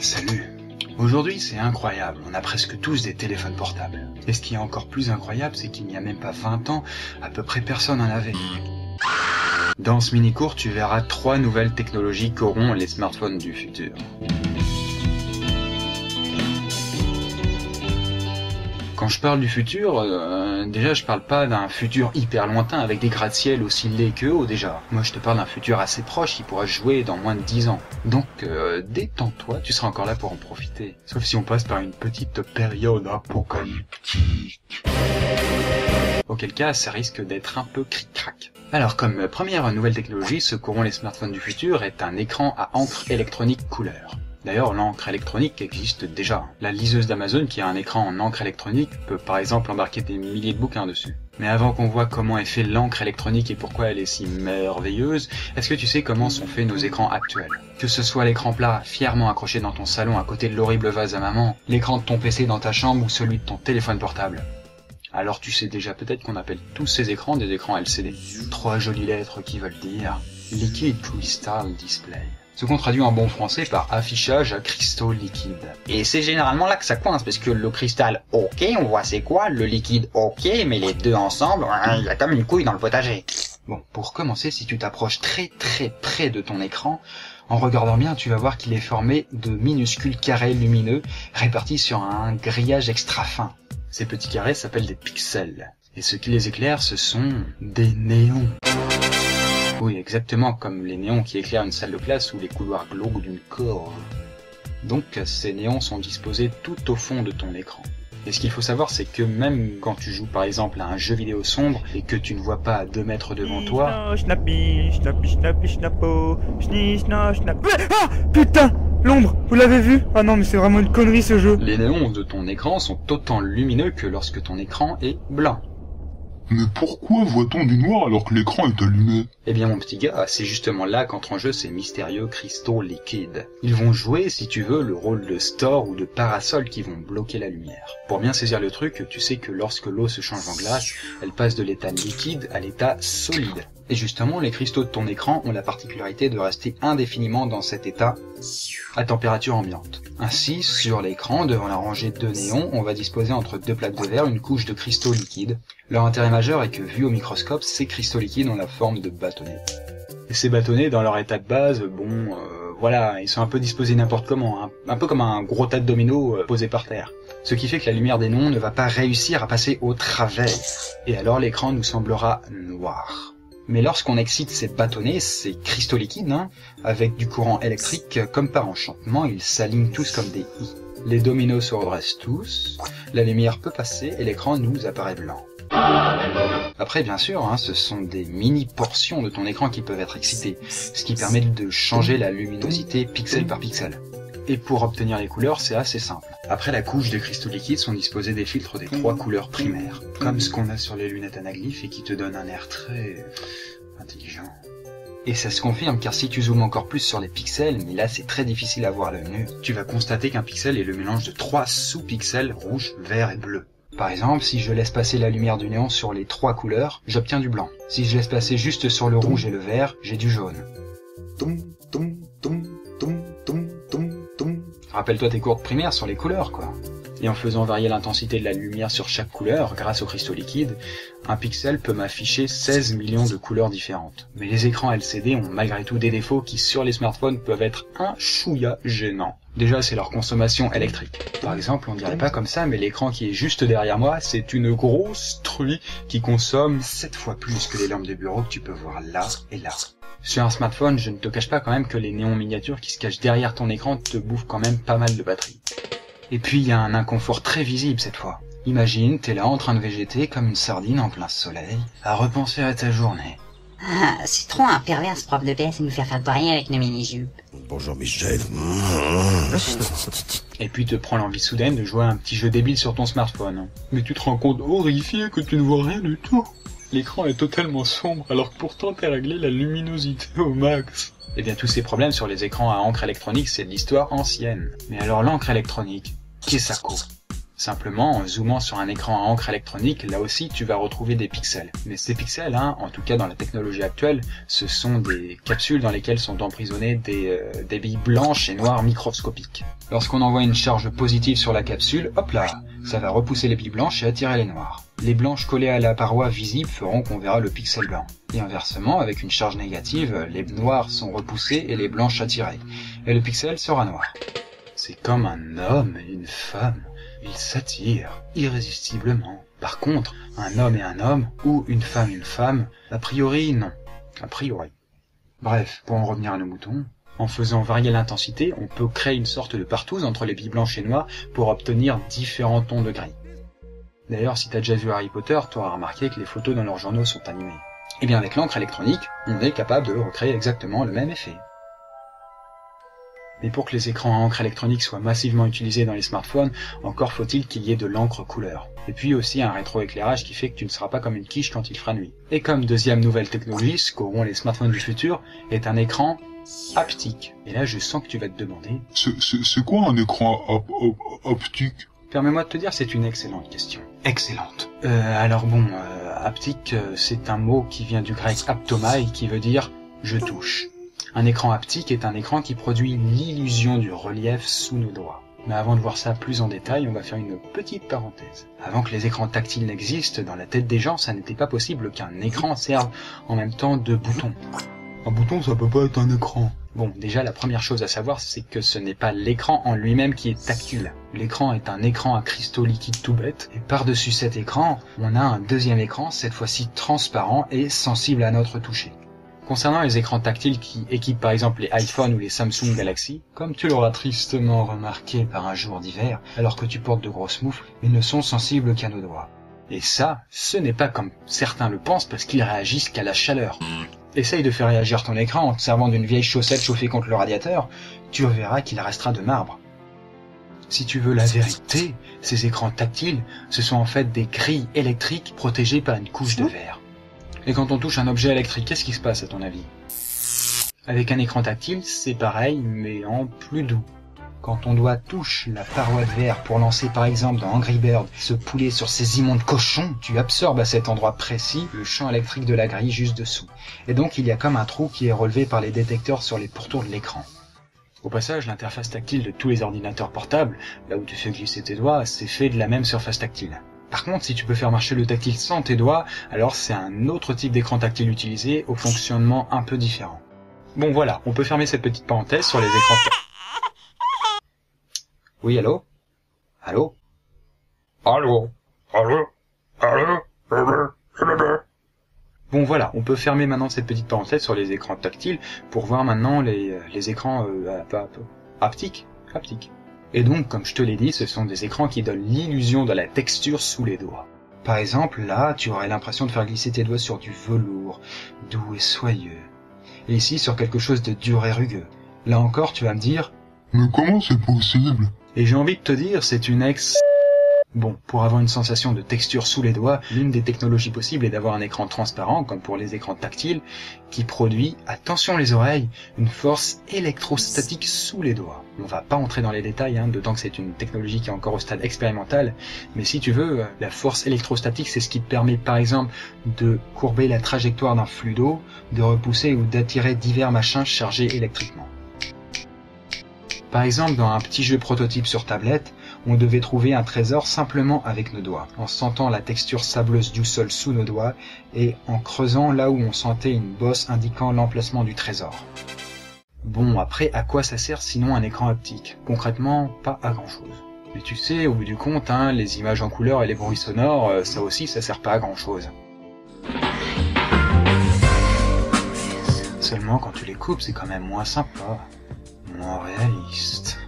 Salut. Aujourd'hui, c'est incroyable, on a presque tous des téléphones portables. Et ce qui est encore plus incroyable, c'est qu'il n'y a même pas 20 ans, à peu près personne en avait. Dans ce mini-cours, tu verras 3 nouvelles technologies qu'auront les smartphones du futur. Quand je parle du futur, déjà je parle pas d'un futur hyper lointain avec des gratte-ciel aussi laids qu'eux déjà. Moi je te parle d'un futur assez proche qui pourra jouer dans moins de 10 ans. Donc détends-toi, tu seras encore là pour en profiter. Sauf si on passe par une petite période apocalyptique. Auquel cas ça risque d'être un peu cric-crac. Alors comme première nouvelle technologie, ce qu'auront les smartphones du futur est un écran à encre électronique couleur. D'ailleurs, l'encre électronique existe déjà. La liseuse d'Amazon qui a un écran en encre électronique peut par exemple embarquer des milliers de bouquins dessus. Mais avant qu'on voit comment est fait l'encre électronique et pourquoi elle est si merveilleuse, est-ce que tu sais comment sont faits nos écrans actuels? Que ce soit l'écran plat, fièrement accroché dans ton salon à côté de l'horrible vase à maman, l'écran de ton PC dans ta chambre ou celui de ton téléphone portable. Alors tu sais déjà peut-être qu'on appelle tous ces écrans des écrans LCD. 3 jolies lettres qui veulent dire Liquid Crystal Display. Ce qu'on traduit en bon français par affichage à cristaux liquides. Et c'est généralement là que ça coince, parce que le cristal, ok, on voit c'est quoi, le liquide, ok, mais les deux ensemble, il y a comme une couille dans le potager. Bon, pour commencer, si tu t'approches très près de ton écran, en regardant bien, tu vas voir qu'il est formé de minuscules carrés lumineux répartis sur un grillage extra fin. Ces petits carrés s'appellent des pixels. Et ce qui les éclaire, ce sont des néons. Oui, exactement comme les néons qui éclairent une salle de classe ou les couloirs glauques d'une corps. Donc ces néons sont disposés tout au fond de ton écran. Et ce qu'il faut savoir, c'est que même quand tu joues par exemple à un jeu vidéo sombre et que tu ne vois pas à 2 mètres devant toi... Ah putain, l'ombre, vous l'avez vu? Ah non mais c'est vraiment une connerie ce jeu. Les néons de ton écran sont autant lumineux que lorsque ton écran est blanc. Mais pourquoi voit-on du noir alors que l'écran est allumé? Eh bien mon petit gars, c'est justement là qu'entrent en jeu ces mystérieux cristaux liquides. Ils vont jouer, si tu veux, le rôle de store ou de parasol qui vont bloquer la lumière. Pour bien saisir le truc, tu sais que lorsque l'eau se change en glace, elle passe de l'état liquide à l'état solide. Et justement, les cristaux de ton écran ont la particularité de rester indéfiniment dans cet état à température ambiante. Ainsi, sur l'écran, devant la rangée de néons, on va disposer entre 2 plaques de verre une couche de cristaux liquides. Leur intérêt majeur est que, vu au microscope, ces cristaux liquides ont la forme de bâtonnets. Et ces bâtonnets, dans leur état de base, voilà, ils sont un peu disposés n'importe comment, hein, un peu comme un gros tas de dominos posé par terre. Ce qui fait que la lumière des néons ne va pas réussir à passer au travers. Et alors l'écran nous semblera noir. Mais lorsqu'on excite ces bâtonnets, ces cristaux liquides, avec du courant électrique, comme par enchantement, ils s'alignent tous comme des i. Les dominos se redressent tous, la lumière peut passer et l'écran nous apparaît blanc. Après, bien sûr, ce sont des mini-portions de ton écran qui peuvent être excitées, ce qui permet de changer la luminosité pixel par pixel. Et pour obtenir les couleurs, c'est assez simple. Après la couche de cristaux liquides sont disposés des filtres des 3 couleurs primaires, comme ce qu'on a sur les lunettes anaglyphes et qui te donnent un air très intelligent. Et ça se confirme car si tu zoomes encore plus sur les pixels, mais là c'est très difficile à voir à l'œil nu, tu vas constater qu'un pixel est le mélange de 3 sous-pixels rouge, vert et bleu. Par exemple, si je laisse passer la lumière du néon sur les 3 couleurs, j'obtiens du blanc. Si je laisse passer juste sur le rouge et le vert, j'ai du jaune. Rappelle-toi tes cours de primaire sur les couleurs, quoi. Et en faisant varier l'intensité de la lumière sur chaque couleur, grâce aux cristaux liquides, un pixel peut m'afficher 16 millions de couleurs différentes. Mais les écrans LCD ont malgré tout des défauts qui, sur les smartphones, peuvent être un chouïa gênants. Déjà, c'est leur consommation électrique. Par exemple, on dirait pas comme ça, mais l'écran qui est juste derrière moi, c'est une grosse truie qui consomme 7 fois plus que les lampes de bureau que tu peux voir là et là. Sur un smartphone, je ne te cache pas quand même que les néons miniatures qui se cachent derrière ton écran te bouffent quand même pas mal de batterie. Et puis il y a un inconfort très visible cette fois. Imagine, t'es là en train de végéter comme une sardine en plein soleil, à repenser à ta journée. Ah, c'est trop un pervers ce prof de PS à nous faire faire pareil avec nos mini-jupes. Bonjour Michel. Et puis te prend l'envie soudaine de jouer à un petit jeu débile sur ton smartphone. Mais tu te rends compte horrifié que tu ne vois rien du tout. L'écran est totalement sombre alors que pourtant t'as réglé la luminosité au max. Eh bien tous ces problèmes sur les écrans à encre électronique c'est de l'histoire ancienne. Mais alors l'encre électronique, qu'est-ce que ça coûte? Simplement, en zoomant sur un écran à encre électronique, là aussi tu vas retrouver des pixels. Mais ces pixels, en tout cas dans la technologie actuelle, ce sont des capsules dans lesquelles sont emprisonnées des billes blanches et noires microscopiques. Lorsqu'on envoie une charge positive sur la capsule, hop là, ça va repousser les billes blanches et attirer les noires. Les blanches collées à la paroi visible feront qu'on verra le pixel blanc. Et inversement, avec une charge négative, les noirs sont repoussés et les blanches attirées. Et le pixel sera noir. C'est comme un homme et une femme. Ils s'attirent irrésistiblement. Par contre, un homme et un homme, ou une femme, a priori non. A priori. Bref, pour en revenir à nos moutons, en faisant varier l'intensité, on peut créer une sorte de partouze entre les billes blanches et noires pour obtenir différents tons de gris. D'ailleurs, si t'as déjà vu Harry Potter, t'auras remarqué que les photos dans leurs journaux sont animées. Et bien avec l'encre électronique, on est capable de recréer exactement le même effet. Mais pour que les écrans à encre électronique soient massivement utilisés dans les smartphones, encore faut-il qu'il y ait de l'encre couleur. Et puis aussi un rétroéclairage qui fait que tu ne seras pas comme une quiche quand il fera nuit. Et comme deuxième nouvelle technologie, ce qu'auront les smartphones du futur, est un écran haptique. Et là je sens que tu vas te demander... C'est quoi un écran haptique? Permets-moi de te dire, c'est une excellente question. Excellente. Haptique, c'est un mot qui vient du grec aptomai, qui veut dire « je touche ». Un écran haptique est un écran qui produit l'illusion du relief sous nos doigts. Mais avant de voir ça plus en détail, on va faire une petite parenthèse. Avant que les écrans tactiles n'existent, dans la tête des gens, ça n'était pas possible qu'un écran serve en même temps de bouton. Un bouton, ça peut pas être un écran. Bon, déjà, la première chose à savoir, c'est que ce n'est pas l'écran en lui-même qui est tactile. L'écran est un écran à cristaux liquides tout bête, et par-dessus cet écran, on a un deuxième écran, cette fois-ci transparent et sensible à notre toucher. Concernant les écrans tactiles qui équipent par exemple les iPhone ou les Samsung Galaxy, comme tu l'auras tristement remarqué par un jour d'hiver, alors que tu portes de grosses moufles, ils ne sont sensibles qu'à nos doigts. Et ça, ce n'est pas comme certains le pensent parce qu'ils réagissent qu'à la chaleur. Essaye de faire réagir ton écran en te servant d'une vieille chaussette chauffée contre le radiateur, tu verras qu'il restera de marbre. Si tu veux la vérité, ces écrans tactiles, ce sont en fait des grilles électriques protégées par une couche de verre. Et quand on touche un objet électrique, qu'est-ce qui se passe à ton avis? Avec un écran tactile, c'est pareil, mais en plus doux. Quand ton doigt touche la paroi de verre pour lancer par exemple dans Angry Bird ce poulet sur ces immondes cochons, tu absorbes à cet endroit précis le champ électrique de la grille juste dessous. Et donc il y a comme un trou qui est relevé par les détecteurs sur les pourtours de l'écran. Au passage, l'interface tactile de tous les ordinateurs portables, là où tu fais glisser tes doigts, c'est fait de la même surface tactile. Par contre, si tu peux faire marcher le tactile sans tes doigts, alors c'est un autre type d'écran tactile utilisé, au fonctionnement un peu différent. Bon voilà, on peut fermer cette petite parenthèse sur les écrans tactiles. Oui, allô? Allô? Allô? Allô? Allô? Bon voilà, on peut fermer maintenant cette petite parenthèse sur les écrans tactiles pour voir maintenant les écrans haptiques. Et donc, comme je te l'ai dit, ce sont des écrans qui donnent l'illusion de la texture sous les doigts. Par exemple, là, tu aurais l'impression de faire glisser tes doigts sur du velours, doux et soyeux. Et ici, sur quelque chose de dur et rugueux. Là encore, tu vas me dire... Mais comment c'est possible? Et j'ai envie de te dire, c'est une Bon, pour avoir une sensation de texture sous les doigts, l'une des technologies possibles est d'avoir un écran transparent, comme pour les écrans tactiles, qui produit, attention les oreilles, une force électrostatique sous les doigts. On va pas entrer dans les détails, d'autant que c'est une technologie qui est encore au stade expérimental, mais si tu veux, la force électrostatique, c'est ce qui te permet par exemple de courber la trajectoire d'un flux d'eau, de repousser ou d'attirer divers machins chargés électriquement. Par exemple, dans un petit jeu prototype sur tablette, on devait trouver un trésor simplement avec nos doigts, en sentant la texture sableuse du sol sous nos doigts et en creusant là où on sentait une bosse indiquant l'emplacement du trésor. Bon, après, à quoi ça sert sinon un écran haptique? Concrètement, pas à grand chose. Mais tu sais, au bout du compte, les images en couleur et les bruits sonores, ça aussi, ça sert pas à grand chose. Seulement, quand tu les coupes, c'est quand même moins sympa, moins réaliste.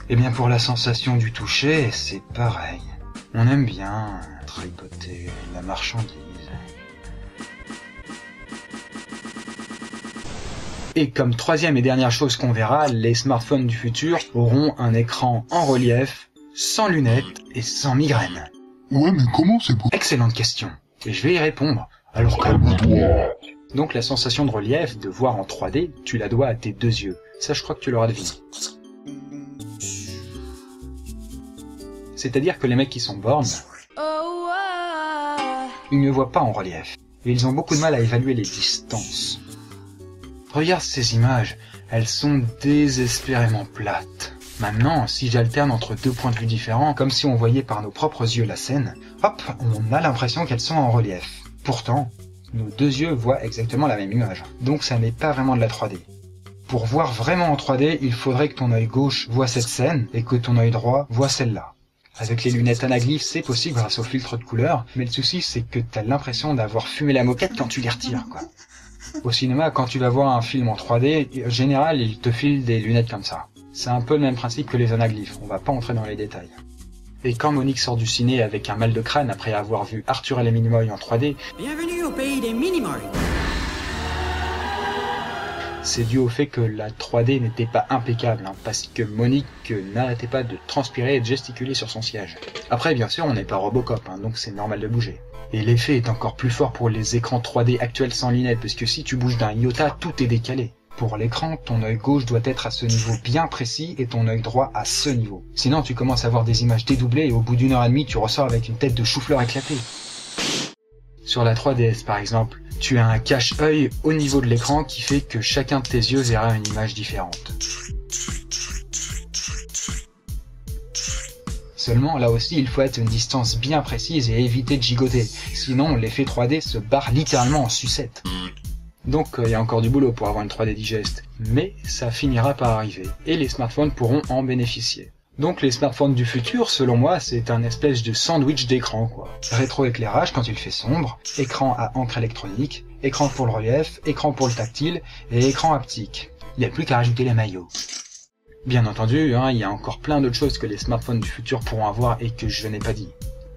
Et bien pour la sensation du toucher, c'est pareil. On aime bien tripoter la marchandise. Et comme troisième et dernière chose qu'on verra, les smartphones du futur auront un écran en relief, sans lunettes et sans migraine. Ouais, mais comment c'est possible? Excellente question. Et je vais y répondre. Alors que... Donc la sensation de relief, de voir en 3D, tu la dois à tes deux yeux. Ça, je crois que tu l'auras deviné. C'est-à-dire que les mecs qui sont bornes, ils ne voient pas en relief. Et ils ont beaucoup de mal à évaluer les distances. Regarde ces images, elles sont désespérément plates. Maintenant, si j'alterne entre deux points de vue différents, comme si on voyait par nos propres yeux la scène, hop, on a l'impression qu'elles sont en relief. Pourtant, nos deux yeux voient exactement la même image. Donc ça n'est pas vraiment de la 3D. Pour voir vraiment en 3D, il faudrait que ton œil gauche voit cette scène et que ton œil droit voit celle-là. Avec les lunettes anaglyphes, c'est possible grâce au filtre de couleur, mais le souci c'est que t'as l'impression d'avoir fumé la moquette quand tu les retires, quoi. Au cinéma, quand tu vas voir un film en 3D, en général, ils te filent des lunettes comme ça. C'est un peu le même principe que les anaglyphes, on va pas entrer dans les détails. Et quand Monique sort du ciné avec un mal de crâne après avoir vu Arthur et les Minimoys en 3D, bienvenue au pays des Minimoys. C'est dû au fait que la 3D n'était pas impeccable, parce que Monique n'arrêtait pas de transpirer et de gesticuler sur son siège. Après, bien sûr, on n'est pas Robocop, donc c'est normal de bouger. Et l'effet est encore plus fort pour les écrans 3D actuels sans lunettes, puisque si tu bouges d'un iota, tout est décalé. Pour l'écran, ton œil gauche doit être à ce niveau bien précis et ton œil droit à ce niveau. Sinon, tu commences à voir des images dédoublées et au bout d'1 heure et demie, tu ressors avec une tête de chou-fleur éclatée. Sur la 3DS, par exemple, tu as un cache-œil au niveau de l'écran qui fait que chacun de tes yeux verra une image différente. Seulement, là aussi, il faut être à une distance bien précise et éviter de gigoter. Sinon, l'effet 3D se barre littéralement en sucette. Donc, il y a encore du boulot pour avoir une 3D digeste. Mais ça finira par arriver. Et les smartphones pourront en bénéficier. Donc les smartphones du futur, selon moi, c'est un espèce de sandwich d'écran, quoi. Rétroéclairage quand il fait sombre, écran à encre électronique, écran pour le relief, écran pour le tactile, et écran haptique. Il n'y a plus qu'à rajouter les maillots. Bien entendu, il y a encore plein d'autres choses que les smartphones du futur pourront avoir et que je n'ai pas dit.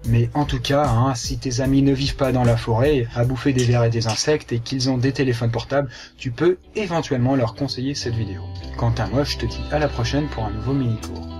Mais en tout cas, si tes amis ne vivent pas dans la forêt, à bouffer des vers et des insectes et qu'ils ont des téléphones portables, tu peux éventuellement leur conseiller cette vidéo. Quant à moi, je te dis à la prochaine pour un nouveau mini-cours.